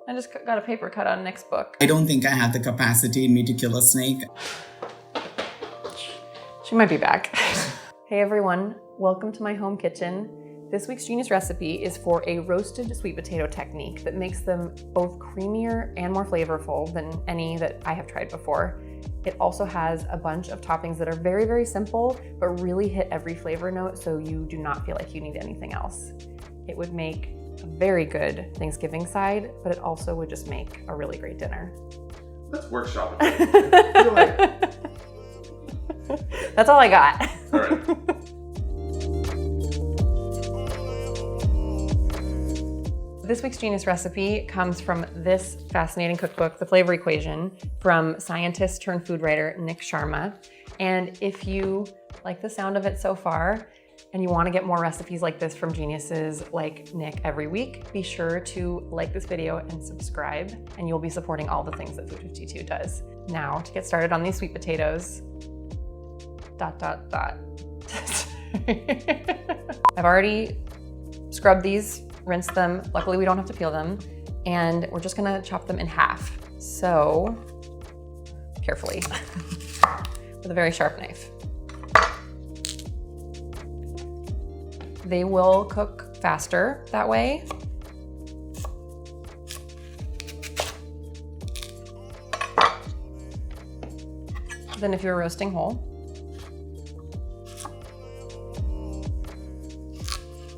I just got a paper cut on Nick's book. I don't think I have the capacity in me to kill a snake. She might be back. Hey everyone, welcome to my home kitchen. This week's genius recipe is for a roasted sweet potato technique that makes them both creamier and more flavorful than any that I have tried before. It also has a bunch of toppings that are very, very simple, but really hit every flavor note so you do not feel like you need anything else. It would make a very good Thanksgiving side, but it also would just make a really great dinner. Let's workshop it. That's all I got. All right. This week's genius recipe comes from this fascinating cookbook, The Flavor Equation, from scientist turned food writer Nick Sharma. And if you like the sound of it so far, and you want to get more recipes like this from geniuses like Nick every week, be sure to like this video and subscribe, and you'll be supporting all the things that Food 52 does. Now, to get started on these sweet potatoes, ... I've already scrubbed these, rinsed them. Luckily, we don't have to peel them, and we're just gonna chop them in half. So, carefully, with a very sharp knife. They will cook faster that way. Than if you were roasting whole.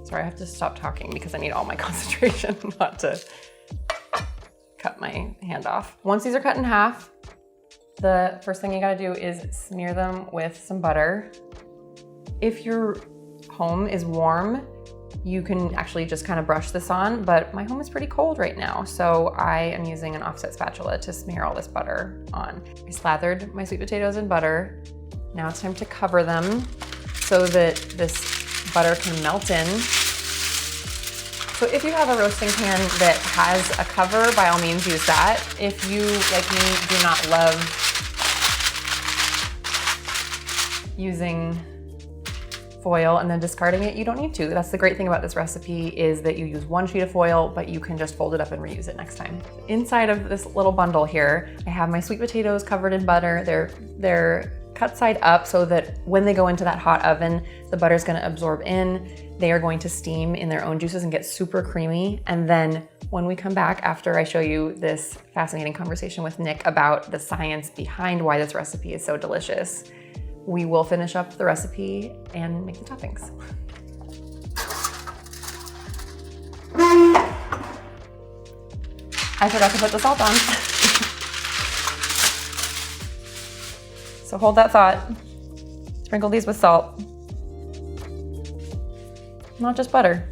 Sorry, I have to stop talking because I need all my concentration not to cut my hand off. Once these are cut in half, the first thing you gotta do is smear them with some butter. If your home is warm, you can actually just kind of brush this on, but my home is pretty cold right now, so I am using an offset spatula to smear all this butter on. I slathered my sweet potatoes in butter. Now it's time to cover them so that this butter can melt in. So if you have a roasting pan that has a cover, by all means use that. If you, like me, do not love using foil and then discarding it, you don't need to. That's the great thing about this recipe, is that you use one sheet of foil, but you can just fold it up and reuse it next time. Inside of this little bundle here, I have my sweet potatoes covered in butter. They're cut side up so that when they go into that hot oven, the butter's gonna absorb in. They are going to steam in their own juices and get super creamy. And then when we come back after I show you this fascinating conversation with Nick about the science behind why this recipe is so delicious, we will finish up the recipe and make the toppings. I forgot to put the salt on. So hold that thought. Sprinkle these with salt. Not just butter.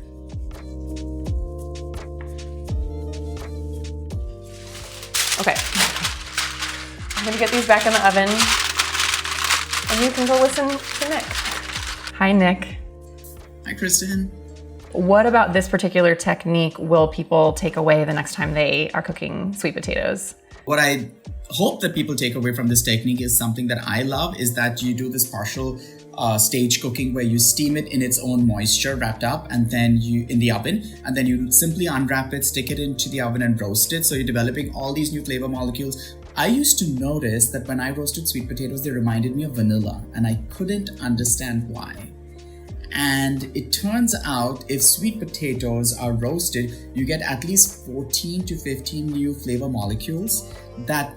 Okay. I'm gonna get these back in the oven, and you can go listen to Nick. Hi, Nick. Hi, Kristen. What about this particular technique will people take away the next time they are cooking sweet potatoes? What I hope that people take away from this technique is something that I love, is that you do this partial stage cooking where you steam it in its own moisture wrapped up, and then you in the oven, and then you simply unwrap it, stick it into the oven and roast it. So you're developing all these new flavor molecules. I used to notice that when I roasted sweet potatoes, they reminded me of vanilla, and I couldn't understand why. And it turns out if sweet potatoes are roasted, you get at least 14 to 15 new flavor molecules that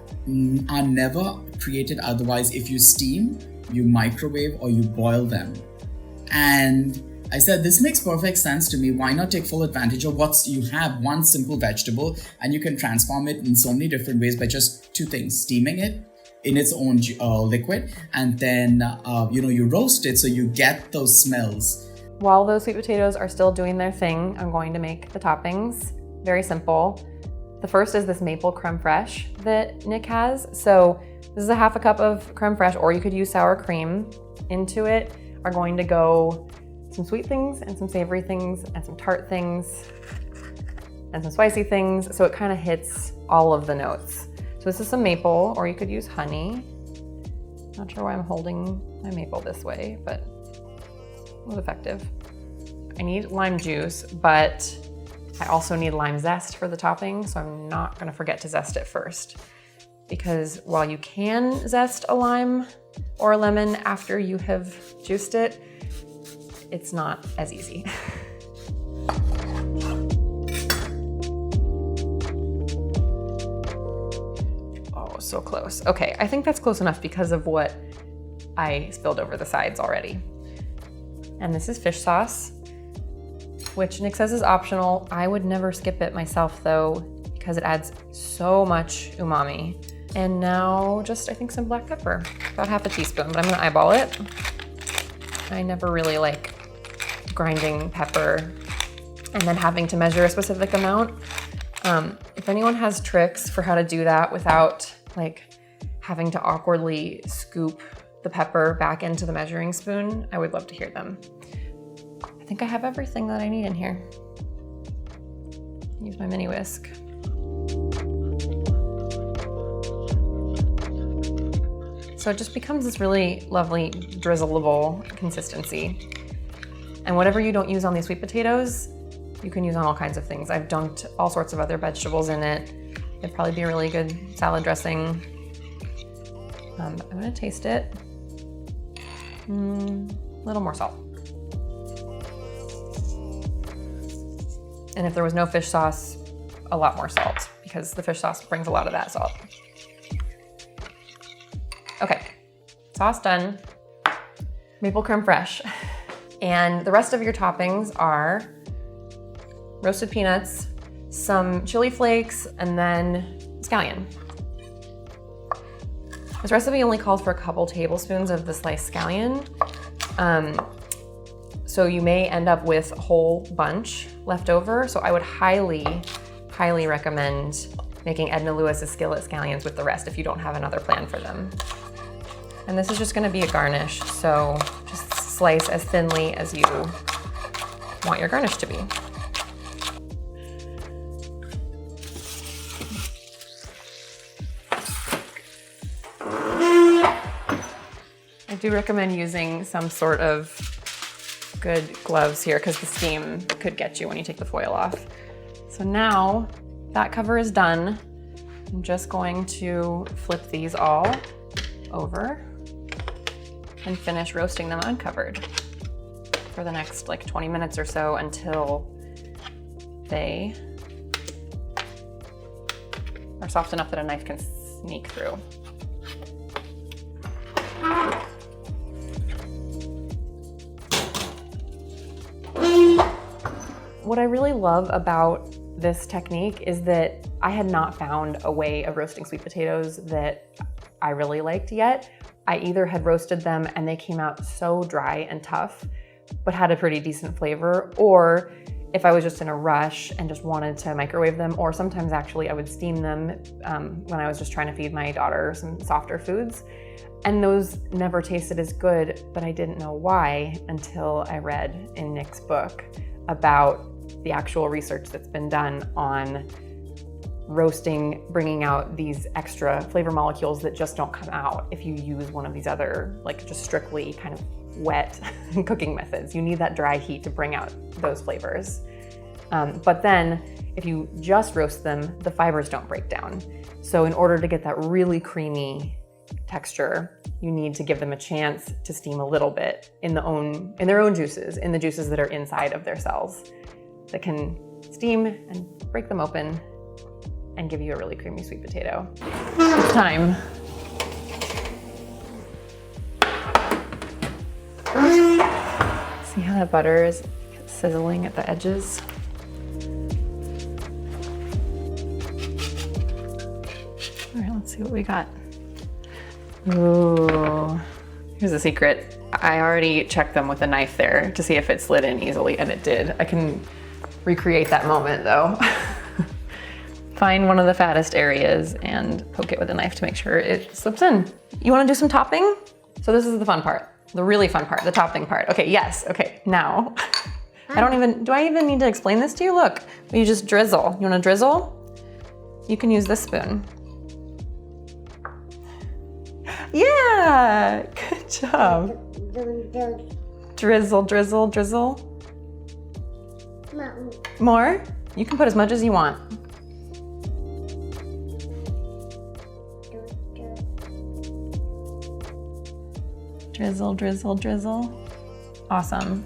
are never created otherwise if you steam, you microwave, or you boil them. And I said, this makes perfect sense to me. Why not take full advantage of what you have, one simple vegetable, and you can transform it in so many different ways by just two things: steaming it in its own liquid, and then you roast it so you get those smells. While those sweet potatoes are still doing their thing, I'm going to make the toppings. Very simple. The first is this maple crème fraîche that Nick has. So this is a half a cup of crème fraîche, or you could use sour cream. Into it are going to go some sweet things and some savory things and some tart things and some spicy things. So it kind of hits all of the notes. So this is some maple, or you could use honey. Not sure why I'm holding my maple this way, but it was effective. I need lime juice, but I also need lime zest for the topping, so I'm not gonna forget to zest it first. Because while you can zest a lime or a lemon after you have juiced it, it's not as easy. Oh, so close. Okay, I think that's close enough because of what I spilled over the sides already. And this is fish sauce, which Nick says is optional. I would never skip it myself though, because it adds so much umami. And now just, I think, some black pepper, about half a teaspoon, but I'm gonna eyeball it. I never really like grinding pepper and then having to measure a specific amount. If anyone has tricks for how to do that without like having to awkwardly scoop the pepper back into the measuring spoon, I would love to hear them. I think I have everything that I need in here. Use my mini whisk. So it just becomes this really lovely drizzleable consistency. And whatever you don't use on these sweet potatoes, you can use on all kinds of things. I've dunked all sorts of other vegetables in it. It'd probably be a really good salad dressing. I'm gonna taste it. A little more salt. And if there was no fish sauce, a lot more salt, because the fish sauce brings a lot of that salt. Okay, sauce done. Maple crème fraîche. And the rest of your toppings are roasted peanuts, some chili flakes, and then scallion. This recipe only calls for a couple tablespoons of the sliced scallion. So you may end up with a whole bunch left over. So I would highly, highly recommend making Edna Lewis's skillet scallions with the rest if you don't have another plan for them. And this is just gonna be a garnish. So just slice as thinly as you want your garnish to be. I do recommend using some sort of good gloves here because the steam could get you when you take the foil off. So now that cover is done. I'm just going to flip these all over and finish roasting them uncovered for the next like 20 minutes or so until they are soft enough that a knife can sneak through. What I really love about this technique is that I had not found a way of roasting sweet potatoes that I really liked yet. I either had roasted them and they came out so dry and tough, but had a pretty decent flavor, or if I was just in a rush and just wanted to microwave them, or sometimes actually I would steam them when I was just trying to feed my daughter some softer foods. And those never tasted as good, but I didn't know why until I read in Nick's book about the actual research that's been done on roasting, bringing out these extra flavor molecules that just don't come out if you use one of these other, like just strictly kind of wet cooking methods. You need that dry heat to bring out those flavors. But then if you just roast them, the fibers don't break down. So in order to get that really creamy texture, you need to give them a chance to steam a little bit in their own juices, in the juices that are inside of their cells that can steam and break them open and give you a really creamy sweet potato. It's time. See how that butter is sizzling at the edges? All right, let's see what we got. Ooh, here's a secret. I already checked them with a knife there to see if it slid in easily, and it did. I can recreate that moment though. Find one of the fattest areas and poke it with a knife to make sure it slips in. You wanna do some topping? So this is the fun part, the really fun part, the topping part. Okay, yes, okay, now. Do I even need to explain this to you? Look, you just drizzle. You wanna drizzle? You can use this spoon. Yeah, good job. Drizzle, drizzle, drizzle. More? You can put as much as you want. Drizzle, drizzle, drizzle. Awesome.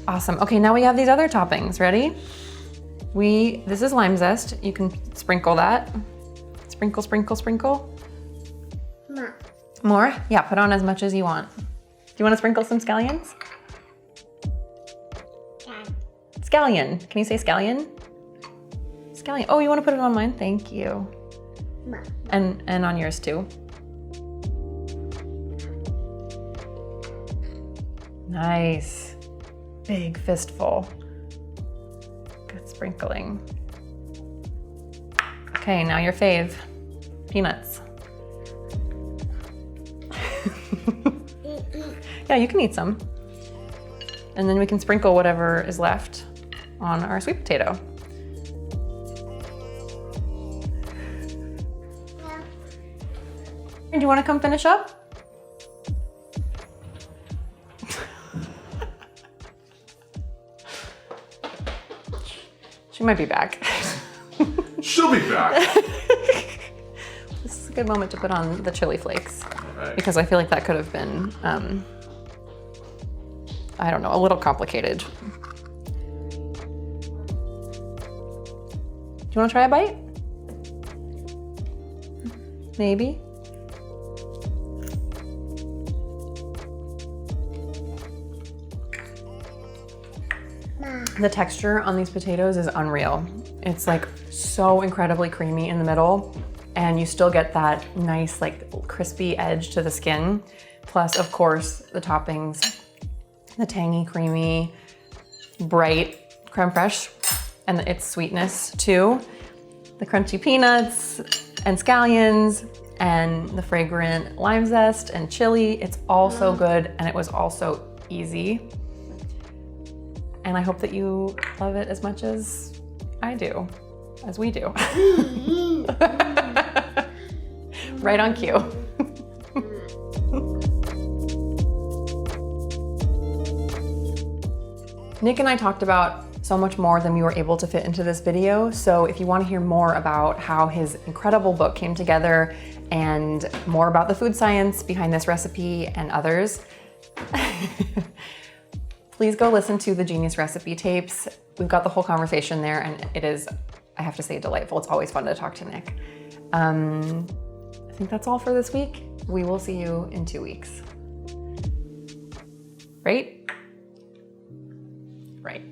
Awesome. Okay, now we have these other toppings. Ready? This is lime zest. You can sprinkle that. Sprinkle, sprinkle, sprinkle. More. More? Yeah, put on as much as you want. Do you want to sprinkle some scallions? Yeah. Scallion. Can you say scallion? Scallion. Oh, you want to put it on mine? Thank you. More. And on yours too. Nice. Big fistful. Good sprinkling. Okay, now your fave. Peanuts. Yeah, you can eat some. And then we can sprinkle whatever is left on our sweet potato. Yeah. Do you want to come finish up? She might be back. She'll be back. This is a good moment to put on the chili flakes Right. because I feel like that could have been, I don't know, a little complicated. Do you want to try a bite? Maybe. The texture on these potatoes is unreal. It's like so incredibly creamy in the middle, and you still get that nice like crispy edge to the skin. Plus, of course, the toppings, the tangy, creamy, bright crème fraîche, and its sweetness too. The crunchy peanuts and scallions and the fragrant lime zest and chili. It's all so good, and it was also easy. And I hope that you love it as much as I do, as we do. Right on cue. Nick and I talked about so much more than we were able to fit into this video. So if you want to hear more about how his incredible book came together and more about the food science behind this recipe and others, please go listen to the Genius Recipe tapes. We've got the whole conversation there, and it is, I have to say, delightful. It's always fun to talk to Nick. I think that's all for this week. We will see you in 2 weeks. Right? Right.